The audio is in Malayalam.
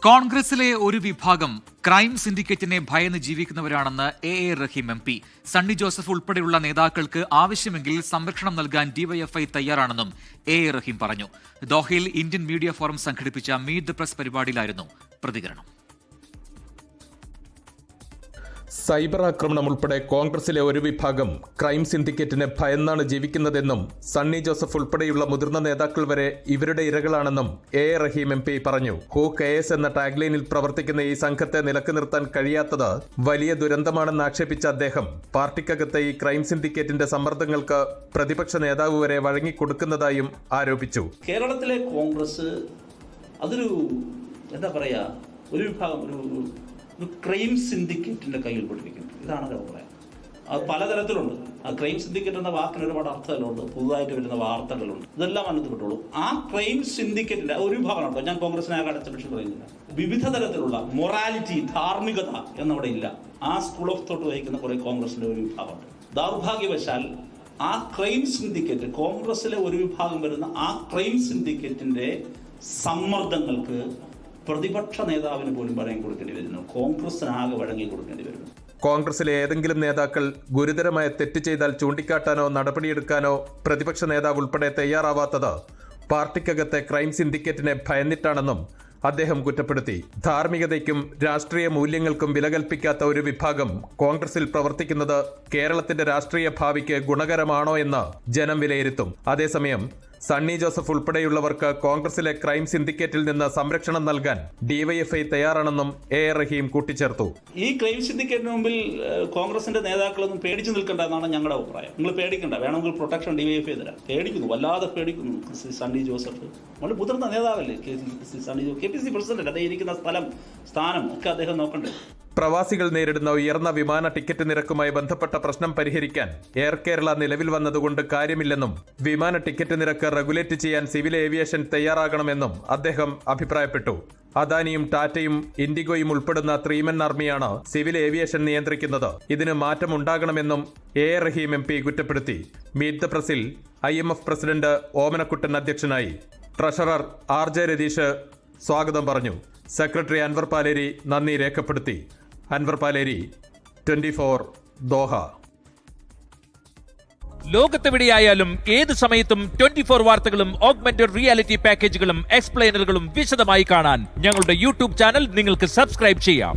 കോൺഗ്രസിലെ ഒരു വിഭാഗം ക്രൈം സിൻഡിക്കേറ്റിനെ ഭയന്ന് ജീവിക്കുന്നവരാണെന്ന് A Rahim M P. Sunny Joseph ഉൾപ്പെടെയുള്ള നേതാക്കൾക്ക് ആവശ്യമെങ്കിൽ സംരക്ഷണം നൽകാൻ ഡിവൈഎഫ്ഐ തയ്യാറാണെന്നും എ റഹീം പറഞ്ഞു. ദോഹയിൽ ഇന്ത്യൻ മീഡിയ ഫോറം സംഘടിപ്പിച്ച മീറ്റ് ദ പ്രസ് പരിപാടിയിലായിരുന്നു പ്രതികരണം. സൈബർ ആക്രമണം ഉൾപ്പെടെ കോൺഗ്രസിലെ ഒരു വിഭാഗം ക്രൈം സിൻഡിക്കേറ്റിനെ ഭയന്നാണ് ജീവിക്കുന്നതെന്നും സണ്ണി ജോസഫ് ഉൾപ്പെടെയുള്ള മുതിർന്ന നേതാക്കൾ വരെ ഇവരുടെ ഇരകളാണെന്നും എ റഹീം എം പി പറഞ്ഞു. ഹൂ കെഎസ് എന്ന ടാഗ്ലൈനിൽ പ്രവർത്തിക്കുന്ന ഈ സംഘത്തെ നിലക്ക് നിർത്താൻ കഴിയാത്തത് വലിയ ദുരന്തമാണെന്ന് ആക്ഷേപിച്ച അദ്ദേഹം പാർട്ടിക്കകത്തെ ഈ ക്രൈം സിൻഡിക്കേറ്റിന്റെ സമ്മർദ്ദങ്ങൾക്ക് പ്രതിപക്ഷ നേതാവ് വരെ വഴങ്ങിക്കൊടുക്കുന്നതായും ആരോപിച്ചു. കേരളത്തിലെ കോൺഗ്രസ് അതൊരു എന്താ പറയാ, ഒരു വിഭാഗം ഒരു ക്രൈം സിൻഡിക്കേറ്റിന്റെ കയ്യിൽ പെട്ടിരിക്കുന്നു. ഇതാണ് അഭിപ്രായം. അത് പലതരത്തിലുണ്ട്. ആ ക്രൈം സിൻഡിക്കേറ്റ് എന്ന വാക്കിന് ഒരുപാട് അർത്ഥങ്ങളുണ്ട്, പുതുതായിട്ട് വരുന്ന വാർത്തകളുണ്ട്, ഇതെല്ലാം അനുഭവപ്പെട്ടുള്ളൂ. ആ ക്രൈം സിൻഡിക്കേറ്റിന്റെ ഒരു വിഭാഗമാണ്. ഞാൻ കോൺഗ്രസിനെ അടച്ച പക്ഷെ പറയുന്നില്ല. വിവിധ തരത്തിലുള്ള മൊറാലിറ്റി, ധാർമ്മികത എന്നവിടെ ഇല്ല. ആ സ്കൂൾ ഓഫ് തോട്ട് വഹിക്കുന്ന കുറെ കോൺഗ്രസിന്റെ ഒരു വിഭാഗമുണ്ട്. ദൗർഭാഗ്യവശാൽ ആ ക്രൈം സിൻഡിക്കേറ്റ്, കോൺഗ്രസിലെ ഒരു വിഭാഗം വരുന്ന ആ ക്രൈം സിൻഡിക്കേറ്റിന്റെ സമ്മർദ്ദങ്ങൾക്ക് പ്രതിപക്ഷ നേതാവിന് പോലും വഴങ്ങി കൊടുക്കേണ്ടി വരുന്നു. കോൺഗ്രസിനാകെ വഴങ്ങി കൊടുക്കേണ്ടി വരുന്നു. കോൺഗ്രസിലെ ഏതെങ്കിലും നേതാക്കൾ ഗുരുതരമായ തെറ്റ് ചെയ്താൽ ചൂണ്ടിക്കാട്ടാനോ നടപടിയെടുക്കാനോ പ്രതിപക്ഷ നേതാവ് ഉൾപ്പെടെ തയ്യാറാവാത്തത് പാർട്ടിക്കകത്തെ ക്രൈം സിൻഡിക്കേറ്റിനെ ഭയന്നിട്ടാണെന്നും അദ്ദേഹം കുറ്റപ്പെടുത്തി. ധാർമ്മികതയ്ക്കും രാഷ്ട്രീയ മൂല്യങ്ങൾക്കും വില കൽപ്പിക്കാത്ത ഒരു വിഭാഗം കോൺഗ്രസിൽ പ്രവർത്തിക്കുന്നത് കേരളത്തിന്റെ രാഷ്ട്രീയ ഭാവിക്ക് ഗുണകരമാണോ എന്ന് ജനം വിലയിരുത്തും. അതേസമയം സണ്ണി ജോസഫ് ഉൾപ്പെടെയുള്ളവർക്ക് കോൺഗ്രസിലെ ക്രൈം സിൻഡിക്കേറ്റിൽ നിന്ന് സംരക്ഷണം നൽകാൻ ഡിവൈഎഫ്ഐ തയ്യാറാണെന്നും എ റഹീം കൂട്ടിച്ചേർത്തു. ഈ ക്രൈം സിൻഡിക്കേറ്റിന് മുമ്പിൽ കോൺഗ്രസിന്റെ നേതാക്കളൊന്നും പേടിച്ചു നിൽക്കേണ്ട എന്നാണ് ഞങ്ങളുടെ അഭിപ്രായം. നിങ്ങൾ പേടിക്കണ്ട, വേണമെങ്കിൽ പ്രൊട്ടക്ഷൻ ഡിവൈഎഫ്ഐ തരാം. പേടിക്കുന്നു, വല്ലാതെ പേടിക്കുന്നു. സണ്ണി ജോസഫ് വളരെ മുതിർന്ന നേതാവല്ലേ, സണ്ണി ജോസഫ് KPC പ്രസിഡന്റ്, അതേ ഇരിക്കുന്ന സ്ഥാനം ഒക്കെ അദ്ദേഹം നോക്കണ്ടേ. പ്രവാസികൾ നേരിടുന്ന ഉയർന്ന വിമാന ടിക്കറ്റ് നിരക്കുമായി ബന്ധപ്പെട്ട പ്രശ്നം പരിഹരിക്കാൻ എയർ കേരള നിലവിൽ വന്നതുകൊണ്ട് കാര്യമില്ലെന്നും വിമാന ടിക്കറ്റ് നിരക്ക് റെഗുലേറ്റ് ചെയ്യാൻ സിവിൽ ഏവിയേഷൻ തയ്യാറാകണമെന്നും അദ്ദേഹം അഭിപ്രായപ്പെട്ടു. അദാനിയും ടാറ്റയും ഇൻഡിഗോയും ഉൾപ്പെടുന്ന ത്രീമൻ ആർമിയാണ് സിവിൽ ഏവിയേഷൻ നിയന്ത്രിക്കുന്നത്. ഇതിന് മാറ്റമുണ്ടാകണമെന്നും എ റഹീം എം പി കുറ്റപ്പെടുത്തി. മീറ്റ് ദ പ്രസിൽ IMF പ്രസിഡന്റ് ഓമനക്കുട്ടൻ അധ്യക്ഷനായി. ട്രഷറർ RJ രതീഷ് സ്വാഗതം പറഞ്ഞു. സെക്രട്ടറി അൻവർ പാലേരി നന്ദി രേഖപ്പെടുത്തി. അൻവർ പാലേരി, 24 ദോഹ. ലോകത്തെവിടെയായാലും ഏത് സമയത്തും 24 വാർത്തകളും ഓഗ്മെന്റഡ് റിയാലിറ്റി പാക്കേജുകളും എക്സ്പ്ലെയിനറുകളും വിശദമായി കാണാൻ ഞങ്ങളുടെ YouTube ചാനൽ നിങ്ങൾക്ക് സബ്സ്ക്രൈബ് ചെയ്യാം.